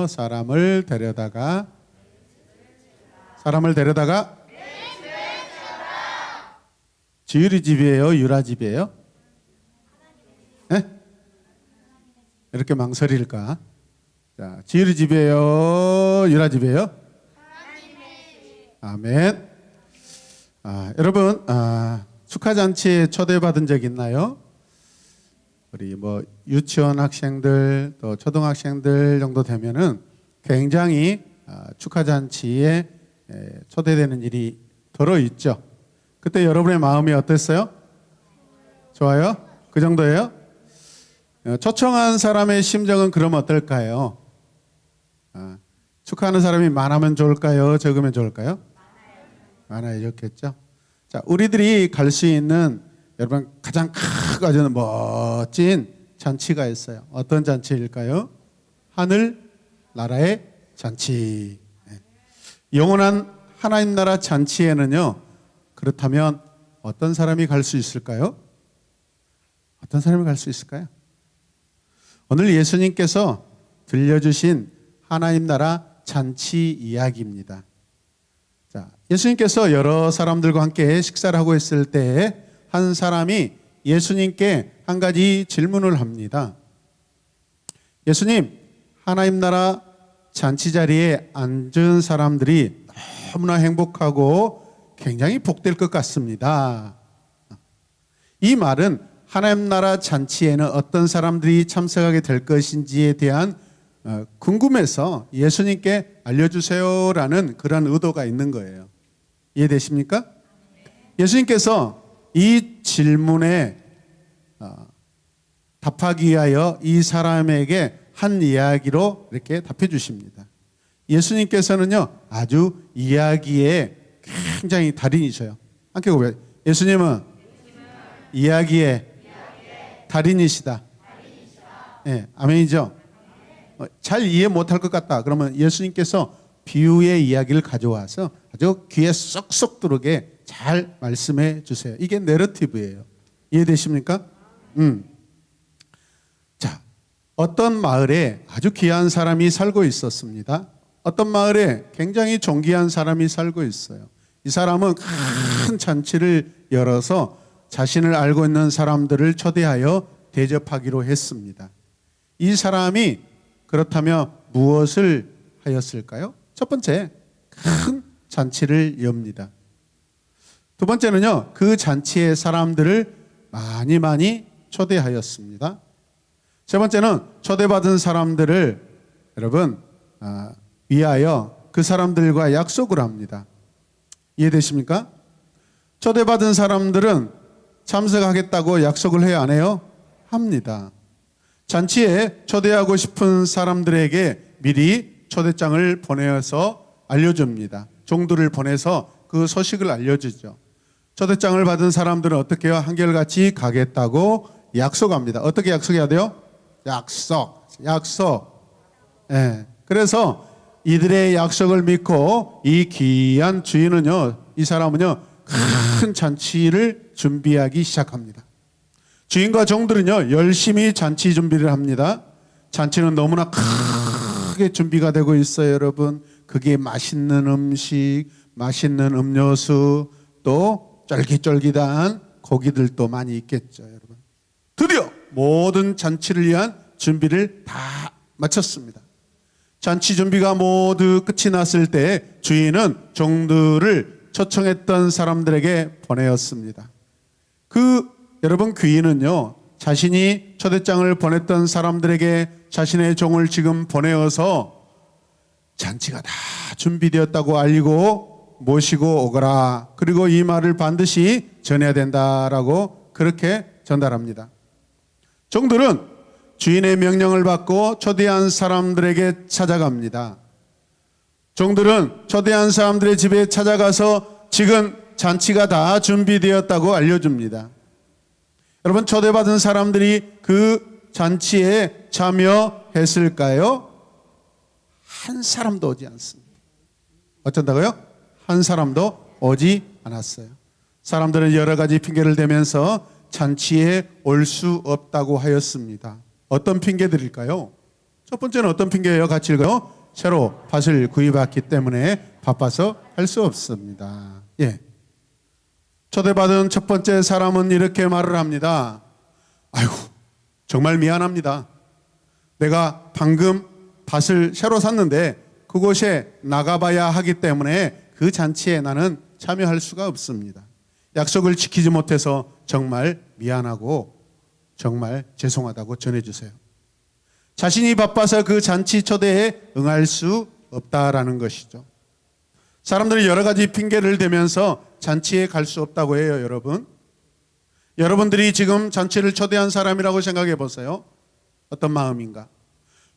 사람을 데려다가 지율이 집이에요, 유라 집이에요? 네? 이렇게 망설일까? 자, 지율이 집이에요, 유라 집이에요? 아멘. 여러분, 축하잔치에 초대받은 적 있나요? 우리 유치원 학생들 또 초등학생들 정도 되면은 굉장히 축하잔치에 초대되는 일이 들어 있죠. 그때 여러분의 마음이 어땠어요? 좋아요? 그 정도예요? 초청한 사람의 심정은 그럼 어떨까요? 축하하는 사람이 많으면 좋을까요? 적으면 좋을까요? 많아야 좋겠죠. 자, 우리들이 갈 수 있는 여러분 가장 크고 아주 멋진 잔치가 있어요. 어떤 잔치일까요? 하늘 나라의 잔치. 영원한 하나님 나라 잔치에는요, 그렇다면 어떤 사람이 갈 수 있을까요? 어떤 사람이 갈 수 있을까요? 오늘 예수님께서 들려주신 하나님 나라 잔치 이야기입니다. 자, 예수님께서 여러 사람들과 함께 식사를 하고 있을 때에 한 사람이 예수님께 한 가지 질문을 합니다. 예수님, 하나님 나라 잔치 자리에 앉은 사람들이 너무나 행복하고 굉장히 복될 것 같습니다. 이 말은 하나님 나라 잔치에는 어떤 사람들이 참석하게 될 것인지에 대한 궁금해서 예수님께 알려주세요라는 그런 의도가 있는 거예요. 이해되십니까? 예수님께서 이 질문에 답하기 위하여 이 사람에게 한 이야기로 이렇게 답해 주십니다. 예수님께서는요, 아주 이야기에 굉장히 달인이셔요. 함께 고백해요. 예수님은 이야기의 달인이시다. 네, 아멘이죠? 잘 이해 못할 것 같다. 그러면 예수님께서 비유의 이야기를 가져와서 아주 귀에 쏙쏙 들어오게 잘 말씀해 주세요. 이게 내러티브예요. 이해되십니까? 자, 어떤 마을에 아주 귀한 사람이 살고 있었습니다. 어떤 마을에 굉장히 존귀한 사람이 살고 있어요. 이 사람은 큰 잔치를 열어서 자신을 알고 있는 사람들을 초대하여 대접하기로 했습니다. 이 사람이 그렇다면 무엇을 하였을까요? 첫 번째, 큰 잔치를 엽니다. 두 번째는요, 그 잔치에 사람들을 많이 초대하였습니다. 세 번째는 초대받은 사람들을 여러분 위하여 그 사람들과 약속을 합니다. 이해되십니까? 초대받은 사람들은 참석하겠다고 약속을 해야 안 해요? 합니다. 잔치에 초대하고 싶은 사람들에게 미리 초대장을 보내서 알려줍니다. 종들을 보내서 그 소식을 알려주죠. 초대장을 받은 사람들은 어떻게 해요? 한결같이 가겠다고 약속합니다. 어떻게 약속해야 돼요? 약속. 예. 그래서 이들의 약속을 믿고 이 귀한 주인은요, 이 사람은요, 큰 잔치를 준비하기 시작합니다. 주인과 종들은요, 열심히 잔치 준비를 합니다. 잔치는 너무나 크게 준비가 되고 있어요, 여러분. 그게 맛있는 음식, 맛있는 음료수, 또 쫄깃쫄깃한 고기들도 많이 있겠죠, 여러분. 드디어 모든 잔치를 위한 준비를 다 마쳤습니다. 잔치 준비가 모두 끝이 났을 때 주인은 종들을 초청했던 사람들에게 보내었습니다. 여러분 귀인은요, 자신이 초대장을 보냈던 사람들에게 자신의 종을 지금 보내어서 잔치가 다 준비되었다고 알리고 모시고 오거라. 그리고 이 말을 반드시 전해야 된다라고 그렇게 전달합니다. 종들은 주인의 명령을 받고 초대한 사람들에게 찾아갑니다. 종들은 초대한 사람들의 집에 찾아가서 지금 잔치가 다 준비되었다고 알려줍니다. 여러분, 초대받은 사람들이 그 잔치에 참여했을까요? 한 사람도 오지 않습니다. 어쩐다고요? 한 사람도 오지 않았어요. 사람들은 여러 가지 핑계를 대면서 잔치에 올 수 없다고 하였습니다. 어떤 핑계들일까요? 첫 번째는 어떤 핑계예요? 같이 읽어요. 새로 밭을 구입했기 때문에 바빠서 할 수 없습니다. 예. 초대받은 첫 번째 사람은 이렇게 말을 합니다. 아이고, 정말 미안합니다. 내가 방금 밭을 새로 샀는데 그곳에 나가봐야 하기 때문에 그 잔치에 나는 참여할 수가 없습니다. 약속을 지키지 못해서 정말 미안하고 정말 죄송하다고 전해주세요. 자신이 바빠서 그 잔치 초대에 응할 수 없다라는 것이죠. 사람들이 여러 가지 핑계를 대면서 잔치에 갈 수 없다고 해요, 여러분. 여러분들이 지금 잔치를 초대한 사람이라고 생각해 보세요. 어떤 마음인가?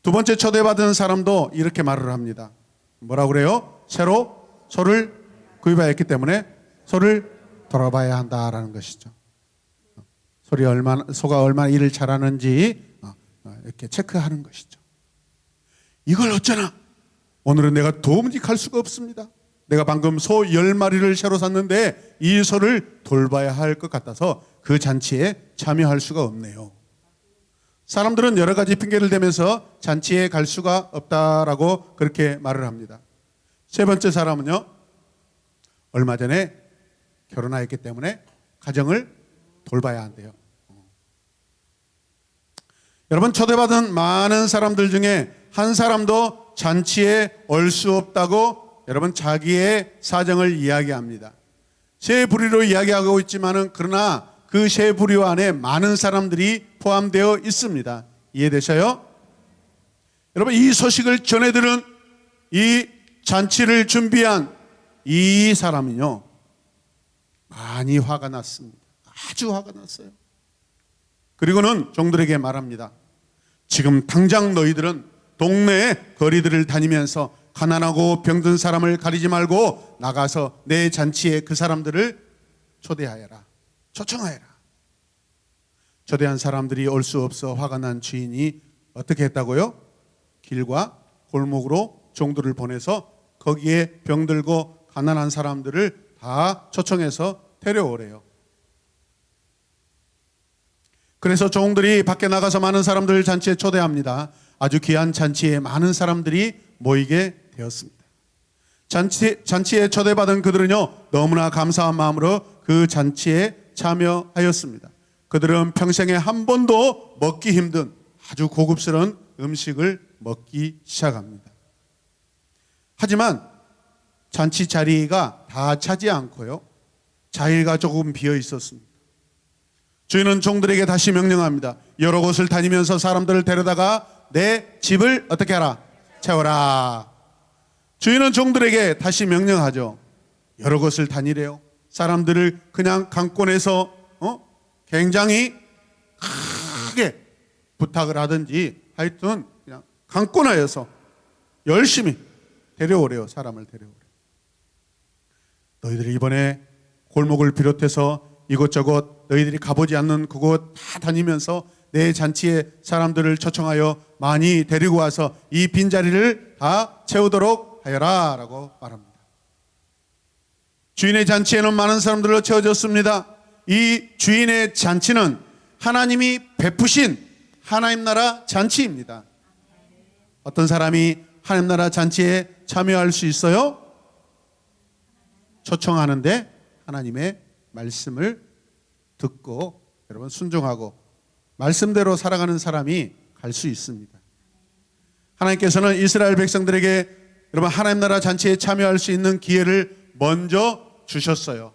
두 번째 초대받은 사람도 이렇게 말을 합니다. 뭐라고 그래요? 새로 소를 구입하였기 때문에 소를 돌아봐야 한다라는 것이죠. 소가 얼마나 일을 잘하는지 이렇게 체크하는 것이죠. 이걸 어쩌나? 오늘은 내가 도무지 갈 수가 없습니다. 내가 방금 소 10마리를 새로 샀는데 이 소를 돌봐야 할 것 같아서 그 잔치에 참여할 수가 없네요. 사람들은 여러 가지 핑계를 대면서 잔치에 갈 수가 없다라고 그렇게 말을 합니다. 세 번째 사람은요, 얼마 전에 결혼하였기 때문에 가정을 돌봐야 한대요. 여러분, 초대받은 많은 사람들 중에 한 사람도 잔치에 올 수 없다고 여러분 자기의 사정을 이야기합니다. 세 부류로 이야기하고 있지만은 그러나 그 세 부류 안에 많은 사람들이 포함되어 있습니다. 이해되셔요? 여러분, 이 소식을 전해들은 이 잔치를 준비한 이 사람은요, 많이 화가 났습니다. 아주 화가 났어요. 그리고는 종들에게 말합니다. 지금 당장 너희들은 동네의 거리들을 다니면서 가난하고 병든 사람을 가리지 말고 나가서 내 잔치에 그 사람들을 초대하여라. 초청하여라. 초대한 사람들이 올 수 없어 화가 난 주인이 어떻게 했다고요? 길과 골목으로 종들을 보내서 거기에 병들고 가난한 사람들을 다 초청해서 데려오래요. 그래서 종들이 밖에 나가서 많은 사람들을 잔치에 초대합니다. 아주 귀한 잔치에 많은 사람들이 모이게 되었습니다. 잔치에 초대받은 그들은요, 너무나 감사한 마음으로 그 잔치에 참여하였습니다. 그들은 평생에 한 번도 먹기 힘든 아주 고급스러운 음식을 먹기 시작합니다. 하지만 잔치 자리가 다 차지 않고요, 자리가 조금 비어 있었습니다. 주인은 종들에게 다시 명령합니다. 여러 곳을 다니면서 사람들을 데려다가 내 집을 어떻게 하라? 채워라. 주인은 종들에게 다시 명령하죠. 여러 곳을 다니래요. 사람들을 그냥 강권해서 굉장히 크게 부탁을 하든지 하여튼 그냥 강권하여서 열심히 데려오래요. 사람을 데려오래요. 너희들이 이번에 골목을 비롯해서 이곳저곳 너희들이 가보지 않는 그곳 다 다니면서 내 잔치에 사람들을 초청하여 많이 데리고 와서 이 빈자리를 다 채우도록 하여라 라고 말합니다. 주인의 잔치에는 많은 사람들로 채워졌습니다. 이 주인의 잔치는 하나님이 베푸신 하나님 나라 잔치입니다. 어떤 사람이 하나님 나라 잔치에 참여할 수 있어요? 초청하는데 하나님의 말씀을 듣고 여러분 순종하고 말씀대로 살아가는 사람이 갈 수 있습니다. 하나님께서는 이스라엘 백성들에게 여러분 하나님 나라 잔치에 참여할 수 있는 기회를 먼저 주셨어요.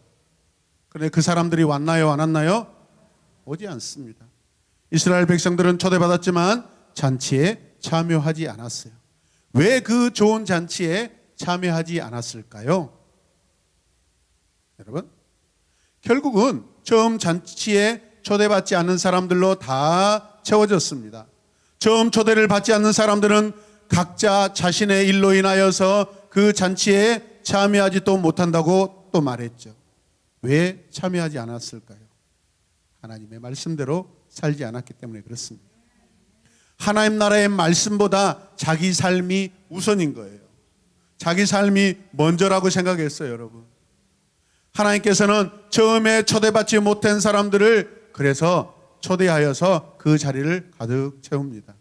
그런데 그 사람들이 왔나요? 안 왔나요? 오지 않습니다. 이스라엘 백성들은 초대받았지만 잔치에 참여하지 않았어요. 왜 그 좋은 잔치에 참여하지 않았을까요? 여러분, 결국은 처음 잔치에 초대받지 않는 사람들로 다 채워졌습니다. 처음 초대를 받지 않는 사람들은 각자 자신의 일로 인하여서 그 잔치에 참여하지 또 못한다고 또 말했죠. 왜 참여하지 않았을까요? 하나님의 말씀대로 살지 않았기 때문에 그렇습니다. 하나님 나라의 말씀보다 자기 삶이 우선인 거예요. 자기 삶이 먼저라고 생각했어요, 여러분. 하나님께서는 처음에 초대받지 못한 사람들을 그래서 초대하여서 그 자리를 가득 채웁니다.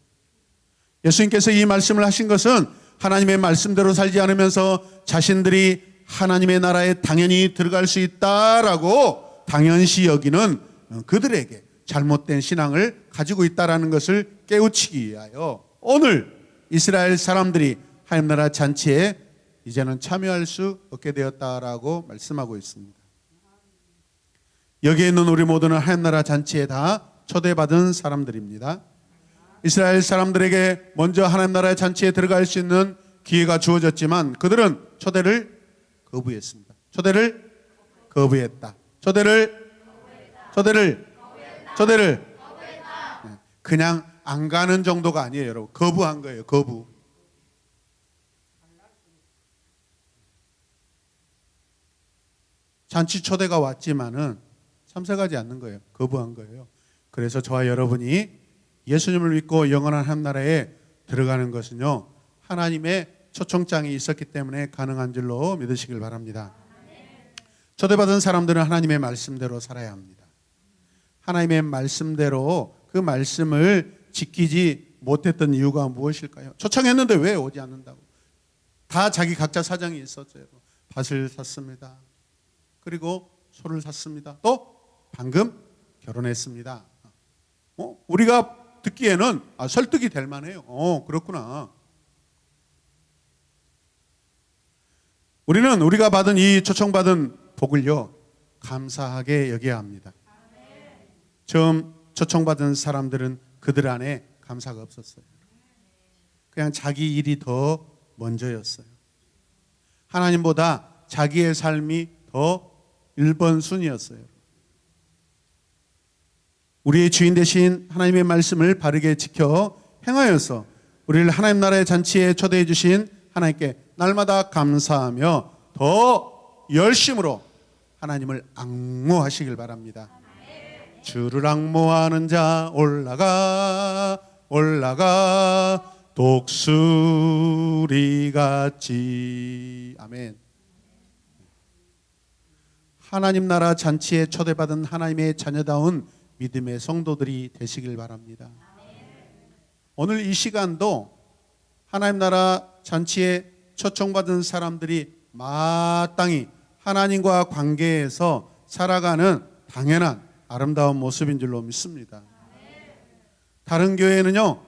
예수님께서 이 말씀을 하신 것은 하나님의 말씀대로 살지 않으면서 자신들이 하나님의 나라에 당연히 들어갈 수 있다라고 당연시 여기는 그들에게 잘못된 신앙을 가지고 있다라는 것을 깨우치기 위하여 오늘 이스라엘 사람들이 하나님 나라 잔치에 이제는 참여할 수 없게 되었다라고 말씀하고 있습니다. 여기에 있는 우리 모두는 하나님 나라 잔치에 다 초대받은 사람들입니다. 이스라엘 사람들에게 먼저 하나님 나라의 잔치에 들어갈 수 있는 기회가 주어졌지만 그들은 초대를 거부했습니다. 초대를 거부했다. 초대를 그냥 안 가는 정도가 아니에요, 여러분. 거부한 거예요, 거부. 잔치 초대가 왔지만은 참석하지 않는 거예요. 거부한 거예요. 그래서 저와 여러분이 예수님을 믿고 영원한 하나님 나라에 들어가는 것은요, 하나님의 초청장이 있었기 때문에 가능한 줄로 믿으시길 바랍니다. 초대받은 사람들은 하나님의 말씀대로 살아야 합니다. 하나님의 말씀대로 그 말씀을 지키지 못했던 이유가 무엇일까요? 초청했는데 왜 오지 않는다고? 다 자기 각자 사정이 있었어요. 밭을 샀습니다. 그리고 소를 샀습니다. 또 방금 결혼했습니다. 우리가 듣기에는 설득이 될 만해요. 그렇구나. 우리는 우리가 받은 이 초청받은 복을요, 감사하게 여겨야 합니다. 처음 초청받은 사람들은 그들 안에 감사가 없었어요. 그냥 자기 일이 더 먼저였어요. 하나님보다 자기의 삶이 더 1번 순위였어요. 우리의 주인 되신 하나님의 말씀을 바르게 지켜 행하여서 우리를 하나님 나라의 잔치에 초대해 주신 하나님께 날마다 감사하며 더 열심으로 하나님을 앙모하시길 바랍니다. 주를 앙모하는 자 올라가 독수리같이. 아멘. 하나님 나라 잔치에 초대받은 하나님의 자녀다운 믿음의 성도들이 되시길 바랍니다. 오늘 이 시간도 하나님 나라 잔치에 초청받은 사람들이 마땅히 하나님과 관계에서 살아가는 당연한 아름다운 모습인 줄로 믿습니다. 다른 교회는요,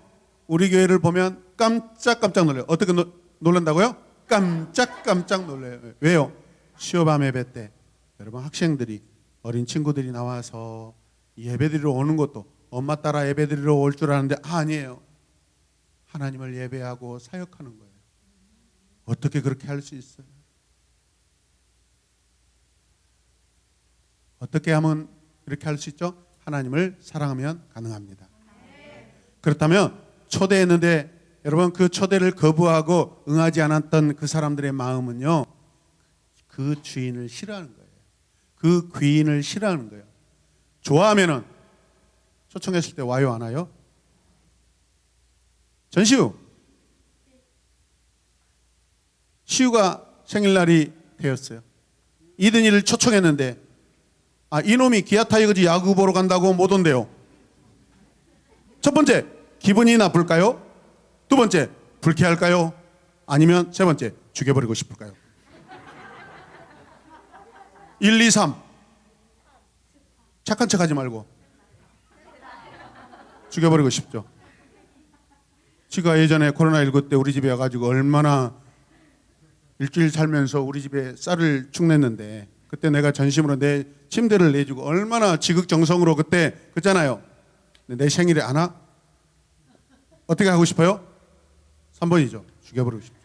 우리 교회를 보면 깜짝깜짝 놀라요. 어떻게 놀란다고요? 깜짝깜짝 놀라요. 왜요? 수요밤 예배 때 여러분, 학생들이, 어린 친구들이 나와서 예배드리러 오는 것도 엄마 따라 예배드리러 올 줄 아는데 아니에요. 하나님을 예배하고 사역하는 거예요. 어떻게 그렇게 할 수 있어요? 어떻게 하면 이렇게 할 수 있죠? 하나님을 사랑하면 가능합니다. 그렇다면 초대했는데 여러분, 그 초대를 거부하고 응하지 않았던 그 사람들의 마음은요, 그 주인을 싫어하는 거예요. 그 귀인을 싫어하는 거예요. 좋아하면은 초청했을 때 와요, 안 와요? 전시우, 시우가 생일날이 되었어요. 이든이를 초청했는데 이놈이 기아 타이거즈 야구 보러 간다고 못 온대요. 첫 번째, 기분이 나쁠까요? 두 번째, 불쾌할까요? 아니면 세 번째, 죽여버리고 싶을까요? 1, 2, 3. 착한 척하지 말고 죽여버리고 싶죠. 지가 예전에 코로나19 때 우리 집에 와가지고 얼마나 일주일 살면서 우리 집에 쌀을 축냈는데, 그때 내가 전심으로 내 침대를 내주고 얼마나 지극정성으로 그때 그랬잖아요. 내 생일에 안 와? 어떻게 하고 싶어요? 3번이죠. 죽여버리고 싶죠.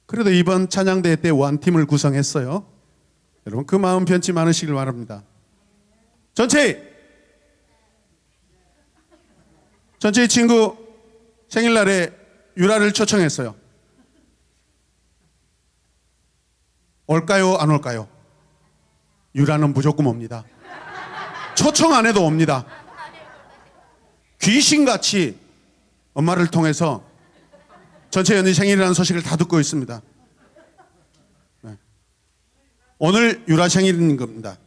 그래도 이번 찬양대회 때 원팀을 구성했어요. 여러분, 그 마음 변치 않으시길 바랍니다. 전체의 친구 생일날에 유라를 초청했어요. 올까요? 안 올까요? 유라는 무조건 옵니다. 초청 안 해도 옵니다. 귀신같이 엄마를 통해서 전체 연희 생일이라는 소식을 다 듣고 있습니다. 네. 오늘 유라 생일인 겁니다.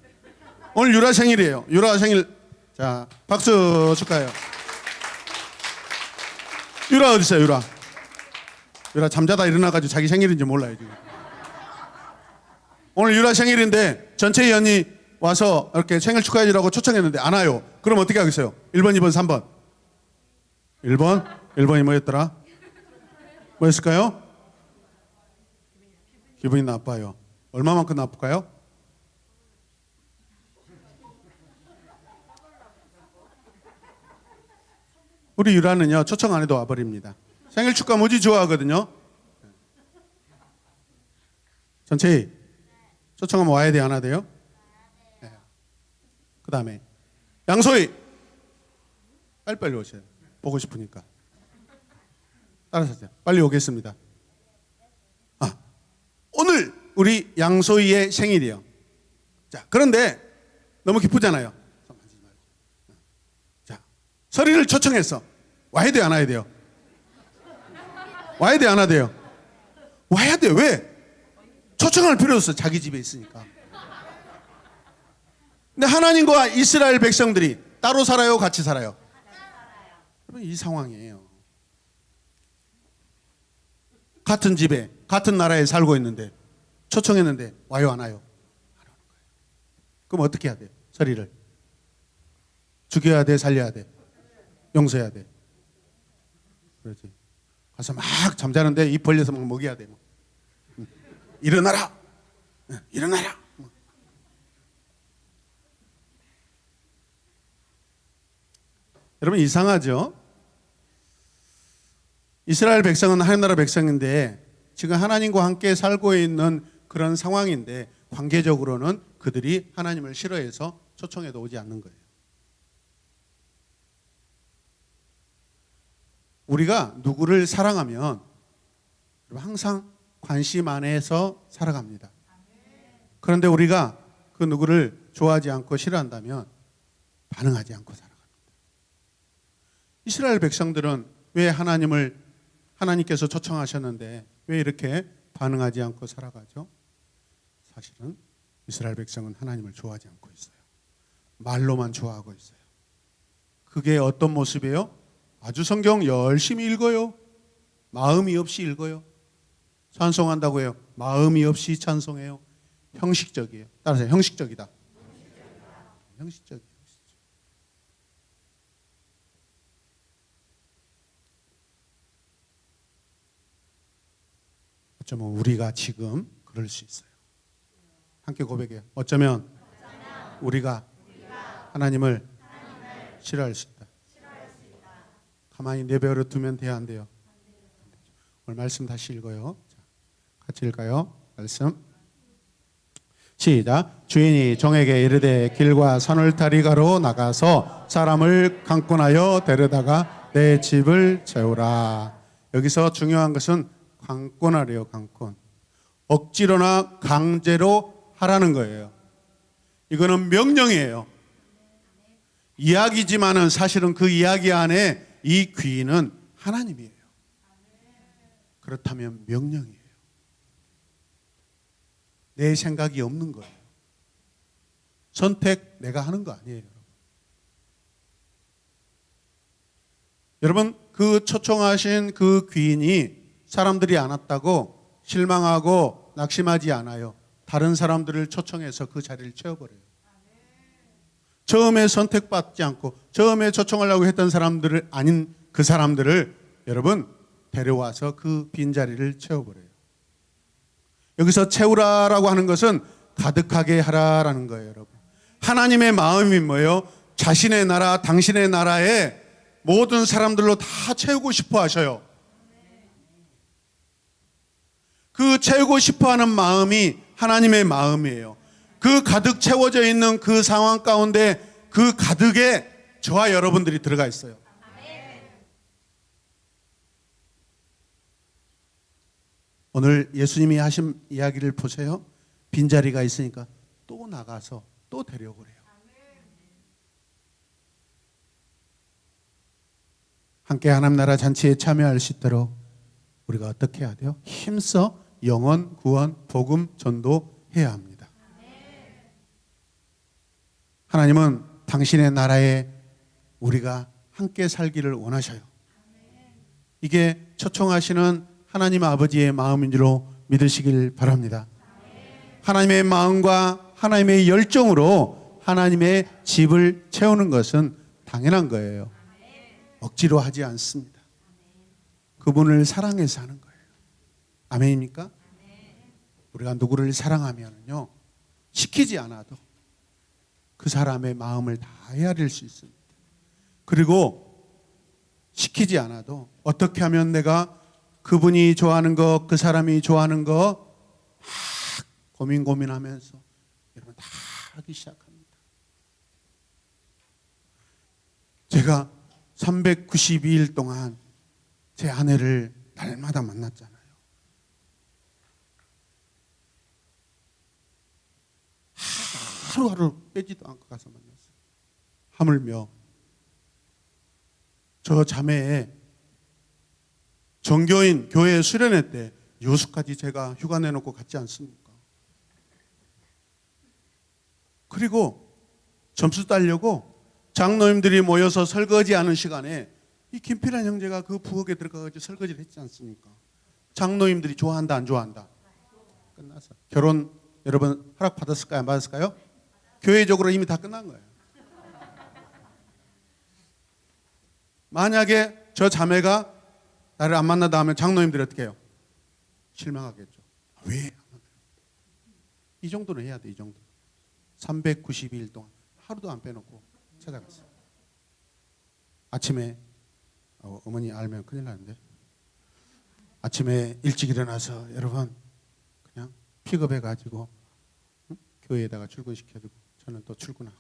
오늘 유라 생일이에요. 유라 생일 자, 박수 축하해요. 유라 어디 있어요, 유라? 유라 잠자다 일어나가지고 자기 생일인지 몰라요, 지금. 오늘 유라 생일인데 전체 위원이 와서 이렇게 생일 축하해주라고 초청했는데 안 와요. 그럼 어떻게 하겠어요? 1번, 2번, 3번. 1번? 1번이 뭐였더라? 뭐였을까요? 기분이 나빠요. 얼마만큼 나쁠까요? 우리 유라는요, 초청 안 해도 와버립니다. 생일 축하 무지 좋아하거든요. 전체 초청하면 와야 돼요, 안 와야 돼요? 네. 그 다음에 양소희 빨리빨리 오세요. 보고 싶으니까. 따라서 빨리 오겠습니다. 아, 오늘 우리 양소희의 생일이에요. 자, 그런데 너무 기쁘잖아요. 자, 서리를 초청했어. 와야 돼요, 안 와야 돼요? 와야 돼요, 안 와야 돼요? 와야 돼요. 왜? 초청할 필요 없어. 자기 집에 있으니까. 근데 하나님과 이스라엘 백성들이 따로 살아요, 같이 살아요? 여러분, 이 상황이에요. 같은 집에, 같은 나라에 살고 있는데 초청했는데 와요, 안 와요? 안 오는 거예요. 그럼 어떻게 해야 돼요? 서리를 죽여야 돼, 살려야 돼, 용서해야 돼. 그렇지. 가서 막 잠자는데 입 벌려서 막 먹여야 돼. 일어나라, 일어나라. 여러분, 이상하죠? 이스라엘 백성은 하나님 나라 백성인데 지금 하나님과 함께 살고 있는 그런 상황인데 관계적으로는 그들이 하나님을 싫어해서 초청해도 오지 않는 거예요. 우리가 누구를 사랑하면 항상 관심 안에서 살아갑니다. 그런데 우리가 그 누구를 좋아하지 않고 싫어한다면 반응하지 않고 살아갑니다. 이스라엘 백성들은 왜 하나님께서 초청하셨는데 왜 이렇게 반응하지 않고 살아가죠? 사실은 이스라엘 백성은 하나님을 좋아하지 않고 있어요. 말로만 좋아하고 있어요. 그게 어떤 모습이에요? 아주 성경 열심히 읽어요. 마음이 없이 읽어요. 찬송한다고 해요. 마음이 없이 찬송해요. 형식적이에요. 따라서 형식적이다. 형식적이에요. 어쩌면 우리가 지금 그럴 수 있어요. 함께 고백해요. 어쩌면 우리가 하나님을 싫어할 수 있다. 가만히 내버려 두면 돼야 안 돼요? 오늘 말씀 다시 읽어요. 자, 같이 읽어요. 말씀 시작. 주인이 종에게 이르되 길과 산울타리가로 나가서 사람을 강권하여 데려다가 내 집을 채우라. 여기서 중요한 것은 강권하래요. 강권. 억지로나 강제로 하라는 거예요. 이거는 명령이에요. 이야기지만은 사실은 그 이야기 안에 이 귀인은 하나님이에요. 그렇다면 명령이에요. 내 생각이 없는 거예요. 선택 내가 하는 거 아니에요. 여러분, 그 초청하신 그 귀인이 사람들이 안 왔다고 실망하고 낙심하지 않아요. 다른 사람들을 초청해서 그 자리를 채워버려요. 처음에 선택받지 않고 처음에 초청하려고 했던 사람들을 아닌 그 사람들을 여러분 데려와서 그 빈자리를 채워버려요. 여기서 채우라라고 하는 것은 가득하게 하라라는 거예요. 여러분, 하나님의 마음이 뭐예요? 자신의 나라, 당신의 나라에 모든 사람들로 다 채우고 싶어 하셔요. 그 채우고 싶어하는 마음이 하나님의 마음이에요. 그 가득 채워져 있는 그 상황 가운데 그 가득에 저와 여러분들이 들어가 있어요. 오늘 예수님이 하신 이야기를 보세요. 빈자리가 있으니까 또 나가서 또 데려오래요. 함께 하나님 나라 잔치에 참여할 수 있도록 우리가 어떻게 해야 돼요? 힘써 영혼, 구원, 복음, 전도해야 합니다. 하나님은 당신의 나라에 우리가 함께 살기를 원하셔요. 이게 초청하시는 하나님 아버지의 마음인 줄로 믿으시길 바랍니다. 하나님의 마음과 하나님의 열정으로 하나님의 집을 채우는 것은 당연한 거예요. 억지로 하지 않습니다. 그분을 사랑해서 하는 거예요. 아멘입니까? 우리가 누구를 사랑하면요, 시키지 않아도 그 사람의 마음을 다 헤아릴 수 있습니다. 그리고 시키지 않아도 어떻게 하면 내가 그분이 좋아하는 거, 그 사람이 좋아하는 거 막 고민하면서 여러분 다 하기 시작합니다. 제가 392일 동안 제 아내를 날마다 만났잖아요. 하루하루 빼지도 않고 가서 만났어요. 하물며 저 자매의 정교인 교회 수련회 때 여수까지 제가 휴가 내놓고 갔지 않습니까? 그리고 점수 따려고 장로님들이 모여서 설거지하는 시간에 이 김필환 형제가 그 부엌에 들어가서 설거지를 했지 않습니까? 장로님들이 좋아한다 안 좋아한다? 끝나서 결혼 여러분 허락 받았을까요? 안 받았을까요? 교회적으로 이미 다 끝난 거예요. 만약에 저 자매가 나를 안 만나다 하면 장로님들이 어떻게 해요? 실망하겠죠. 왜 안 만나요? 이 정도는 해야 돼. 이 정도. 392일 동안 하루도 안 빼놓고 찾아갔어요. 아침에 어머니 알면 큰일 나는데, 아침에 일찍 일어나서 여러분 그냥 픽업해가지고 교회에다가 출근시켜주고 저는 또 출근하고,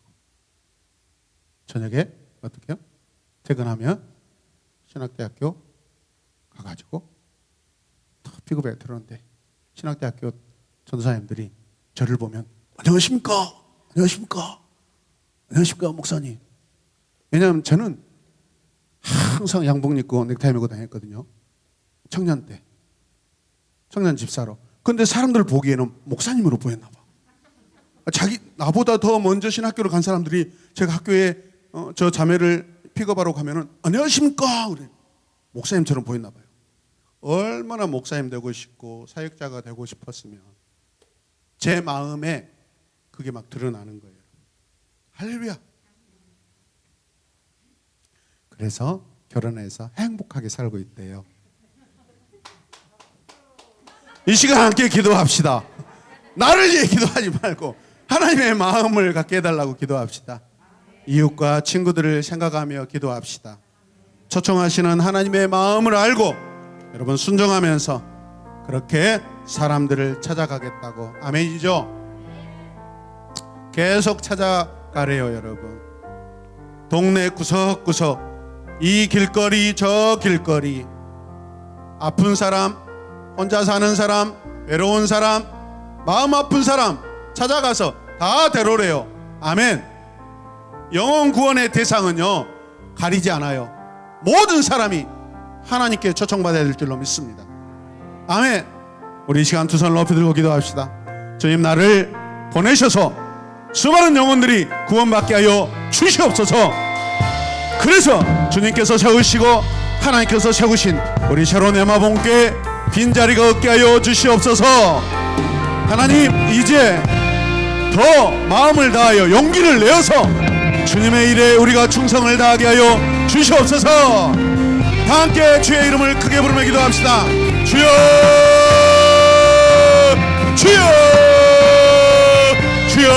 저녁에 어떻게 해요? 퇴근하면 신학대학교 가가지고 또 픽업에 들어오는데 신학대학교 전도사님들이 저를 보면 안녕하십니까? 안녕하십니까? 안녕하십니까 목사님. 왜냐하면 저는 항상 양복 입고 넥타이 메고 다녔거든요. 청년 때. 청년 집사로. 근데 사람들 보기에는 목사님으로 보였나 봐. 자기 나보다 더 먼저 신학교를 간 사람들이 제가 학교에 저 자매를 픽업하러 가면은 안녕하십니까? 그래. 목사님처럼 보였나 봐요. 얼마나 목사님 되고 싶고 사역자가 되고 싶었으면 제 마음에 그게 막 드러나는 거예요. 할렐루야. 그래서 결혼해서 행복하게 살고 있대요. 이 시간 함께 기도합시다. 나를 위해 기도하지 말고 하나님의 마음을 갖게 해달라고 기도합시다. 이웃과 친구들을 생각하며 기도합시다. 초청하시는 하나님의 마음을 알고 여러분 순종하면서 그렇게 사람들을 찾아가겠다고. 아멘이죠? 계속 찾아가래요. 여러분 동네 구석구석, 이 길거리 저 길거리, 아픈 사람, 혼자 사는 사람, 외로운 사람, 마음 아픈 사람 찾아가서 다 데려오래요. 아멘. 영혼 구원의 대상은요 가리지 않아요. 모든 사람이 하나님께 초청받아야 될 줄로 믿습니다. 아멘. 우리 이 시간 두 손을 높이 들고 기도합시다. 주님, 나를 보내셔서 수많은 영혼들이 구원받게 하여 주시옵소서. 그래서 주님께서 세우시고 하나님께서 세우신 우리 새로운 에마봉교회 빈자리가 없게 하여 주시옵소서. 하나님, 이제 더 마음을 다하여 용기를 내어서 주님의 일에 우리가 충성을 다하게 하여 주시옵소서. 다 함께 주의 이름을 크게 부르며 기도합시다. 주여, 주여, 주여.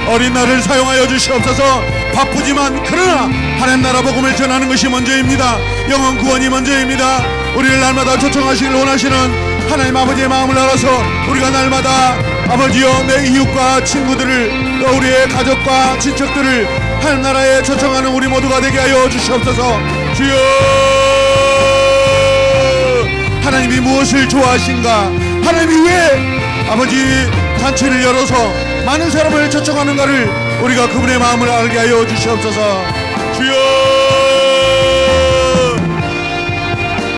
어린 날을 사용하여 주시옵소서. 바쁘지만 그러나 하나님 나라 복음을 전하는 것이 먼저입니다. 영혼 구원이 먼저입니다. 우리를 날마다 초청하시길 원하시는 하나님 아버지의 마음을 알아서 우리가 날마다 아버지여 내 이웃과 친구들을, 또 우리의 가족과 친척들을 하나님 나라에 초청하는 우리 모두가 되게 하여 주시옵소서. 주여, 하나님이 무엇을 좋아하신가, 하나님이 왜 아버지 단체를 열어서 많은 사람을 초청하는가를 우리가 그분의 마음을 알게 하여 주시옵소서. 주여,